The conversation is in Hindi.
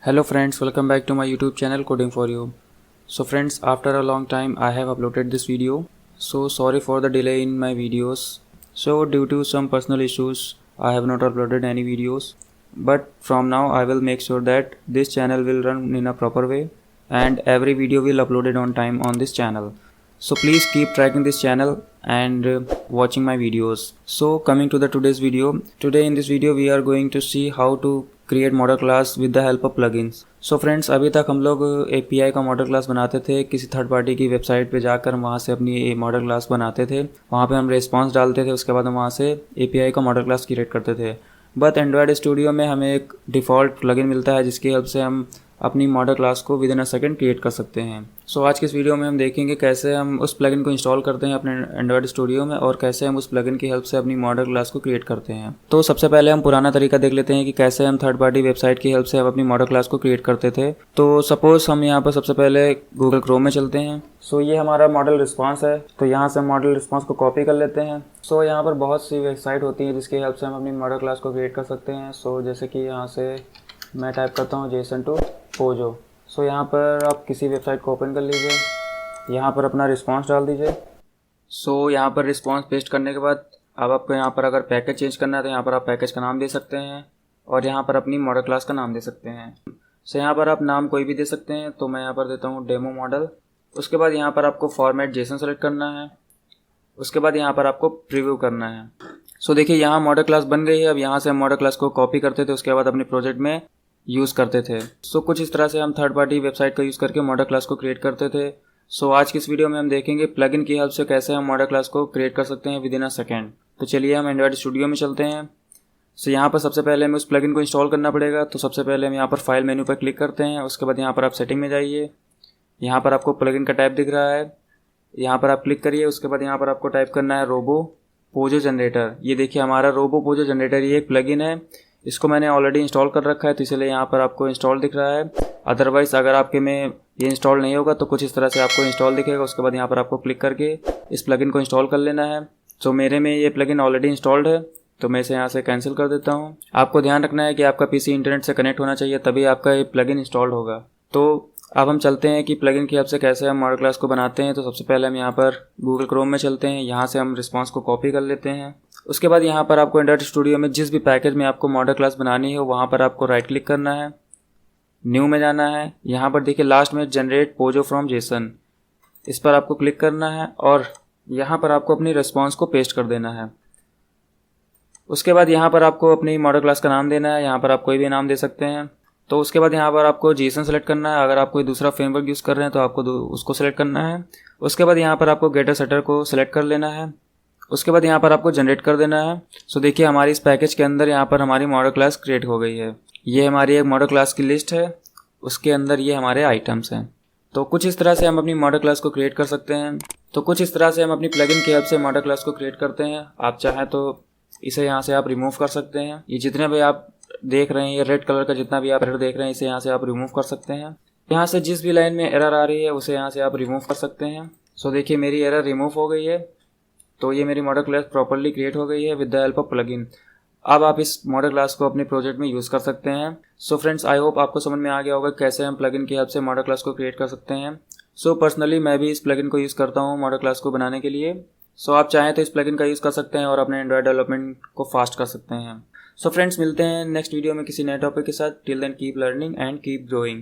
Hello friends, welcome back to my YouTube channel Coding for You. So friends, after a long time I have uploaded this video. So sorry for the delay in my videos. So due to some personal issues, I have not uploaded any videos. But from now I will make sure that this channel will run in a proper way and every video will uploaded on time on this channel. So please keep tracking this channel and watching my videos. So coming to the today's video. Today in this video we are going to see how to create model class with the help of plugins. So friends, अभी तक हम लोग एपीआई का मॉडल क्लास बनाते थे, किसी थर्ड पार्टी की वेबसाइट पे जाकर वहाँ से अपनी मॉडल क्लास बनाते थे, वहाँ पे हम रिस्पांस डालते थे, उसके बाद हम वहाँ से एपीआई का मॉडल क्लास क्रिएट करते थे। बट एंड्रॉयड स्टूडियो में हमें एक डिफ़ॉल्ट प्लगइन मिलता है जिसकी हेल्प से हम अपनी मॉडल क्लास को with in a second create कर सकते हैं। सो आज के इस वीडियो में हम देखेंगे कैसे हम उस प्लगइन को इंस्टॉल करते हैं अपने एंड्रॉयड स्टूडियो में और कैसे हम उस प्लगइन की हेल्प से अपनी मॉडल क्लास को क्रिएट करते हैं। तो सबसे पहले हम पुराना तरीका देख लेते हैं कि कैसे हम थर्ड पार्टी वेबसाइट की हेल्प से हम अपनी मॉडल क्लास को क्रिएट करते थे। तो सपोज हम यहाँ पर सबसे पहले गूगल क्रोम में चलते हैं। सो ये हमारा मॉडल रिस्पॉन्स है, तो यहाँ से मॉडल रिस्पॉन्स को कॉपी कर लेते हैं। सो यहाँ पर बहुत सी वेबसाइट होती है जिसकी हेल्प से हम अपनी मॉडल क्लास को क्रिएट कर सकते हैं। सो जैसे कि यहाँ से मैं टाइप करता हूँ जेसन टू पोजो। सो यहाँ पर आप किसी वेबसाइट को ओपन कर लीजिए, यहाँ पर अपना रिस्पांस डाल दीजिए। सो यहाँ पर रिस्पांस पेस्ट करने के बाद अब आपको यहाँ पर अगर पैकेज चेंज करना है तो यहाँ पर आप पैकेज का नाम दे सकते हैं और यहाँ पर अपनी मॉडल क्लास का नाम दे सकते हैं। सो यहाँ पर आप नाम कोई भी दे सकते हैं, तो मैं यहाँ पर देता हूँ डेमो मॉडल। उसके बाद यहाँ पर आपको फॉर्मेट जेसन सेलेक्ट करना है, उसके बाद यहाँ पर आपको प्रीव्यू करना है। सो देखिए यहाँ मॉडल क्लास बन गई है। अब यहाँ से हम मॉडल क्लास को कॉपी करते थे, उसके बाद अपने प्रोजेक्ट में यूज़ करते थे। सो कुछ इस तरह से हम थर्ड पार्टी वेबसाइट का यूज़ करके मॉडल क्लास को क्रिएट करते थे। सो आज की इस वीडियो में हम देखेंगे प्लगइन की हेल्प से कैसे हम मॉडल क्लास को क्रिएट कर सकते हैं विद इन अ सेकेंड। तो चलिए हम एंड्रॉयड स्टूडियो में चलते हैं। सो यहाँ पर सबसे पहले हमें उस प्लगइन को इंस्टॉल करना पड़ेगा। तो सबसे पहले हम यहाँ पर फाइल मेन्यू पर क्लिक करते हैं, उसके बाद यहाँ पर आप सेटिंग में जाइए। यहाँ पर आपको प्लगइन का टाइप दिख रहा है, यहाँ पर आप क्लिक करिए। उसके बाद यहाँ पर आपको टाइप करना है रोबो पोजो जनरेटर। ये देखिए हमारा रोबो पोजो जनरेटर ये एक प्लगइन है, इसको मैंने ऑलरेडी इंस्टॉल कर रखा है, तो इसलिए यहाँ पर आपको इंस्टॉल दिख रहा है। अदरवाइज़ अगर आपके में ये इंस्टॉल नहीं होगा तो कुछ इस तरह से आपको इंस्टॉल दिखेगा। उसके बाद यहाँ पर आपको क्लिक करके इस प्लगइन को इंस्टॉल कर लेना है। तो मेरे में ये प्लगइन ऑलरेडी इंस्टॉल्ड है, तो मैं इसे यहाँ से कैंसिल कर देता हूँ। आपको ध्यान रखना है कि आपका पीसी इंटरनेट से कनेक्ट होना चाहिए, तभी आपका ये प्लगइन इंस्टॉल्ड होगा। तो अब हम चलते हैं कि प्लगइन की हेल्प से कैसे हम मॉडल क्लास को बनाते हैं। तो सबसे पहले हम यहाँ पर गूगल क्रोम में चलते हैं, यहाँ से हम रिस्पांस को कॉपी कर लेते हैं। उसके बाद यहाँ पर आपको एंड्रॉयड स्टूडियो में जिस भी पैकेज में आपको मॉडल क्लास बनानी हो वहाँ पर आपको राइट क्लिक करना है, न्यू में जाना है। यहाँ पर देखिए लास्ट में जनरेट पोजो फ्रॉम जेसन, इस पर आपको क्लिक करना है और यहाँ पर आपको अपनी रिस्पांस को पेस्ट कर देना है। उसके बाद यहाँ पर आपको अपनी मॉडल क्लास का नाम देना है, यहाँ पर आप कोई भी नाम दे सकते हैं। तो उसके बाद यहाँ पर आपको जेसन सेलेक्ट करना है। अगर आप कोई दूसरा फ्रेमवर्क यूज़ कर रहे हैं तो आपको उसको सेलेक्ट करना है। उसके बाद यहाँ पर आपको गेटर सेटर को सिलेक्ट कर लेना है। उसके बाद यहाँ पर आपको जनरेट कर देना है। सो देखिए हमारी इस पैकेज के अंदर यहाँ पर हमारी मॉडल क्लास क्रिएट हो गई है। ये हमारी एक मॉडल क्लास की लिस्ट है, उसके अंदर ये हमारे आइटम्स हैं। तो कुछ इस तरह से हम अपनी मॉडल क्लास को क्रिएट कर सकते हैं। तो कुछ इस तरह से हम अपनी प्लगइन की हेल्प से मॉडल क्लास को क्रिएट करते हैं। आप चाहें तो इसे यहाँ से आप रिमूव कर सकते हैं। ये जितने भी आप देख रहे हैं, ये रेड कलर का जितना भी आप एरर देख रहे हैं, इसे यहाँ से आप रिमूव कर सकते हैं। यहाँ से जिस भी लाइन में एरर आ रही है उसे यहाँ से आप रिमूव कर सकते हैं। सो देखिए मेरी एरर रिमूव हो गई है, तो ये मेरी मॉडल क्लास प्रॉपर्ली क्रिएट हो गई है with the help of plugin. अब आप इस मॉडल क्लास को अपने प्रोजेक्ट में यूज़ कर सकते हैं। सो फ्रेंड्स, आई होप आपको समझ में आ गया होगा कैसे हम प्लगइन की हेल्प से मॉडल क्लास को क्रिएट कर सकते हैं। सो पर्सनली मैं भी इस प्लगइन को यूज़ करता हूँ मॉडल क्लास को बनाने के लिए। सो आप चाहें तो इस प्लगइन का यूज़ कर सकते हैं और अपने एंड्रॉयड डेवलपमेंट को फास्ट कर सकते हैं। सो फ्रेंड्स, मिलते हैं नेक्स्ट वीडियो में किसी नए टॉपिक के साथ। Till then keep learning and keep growing.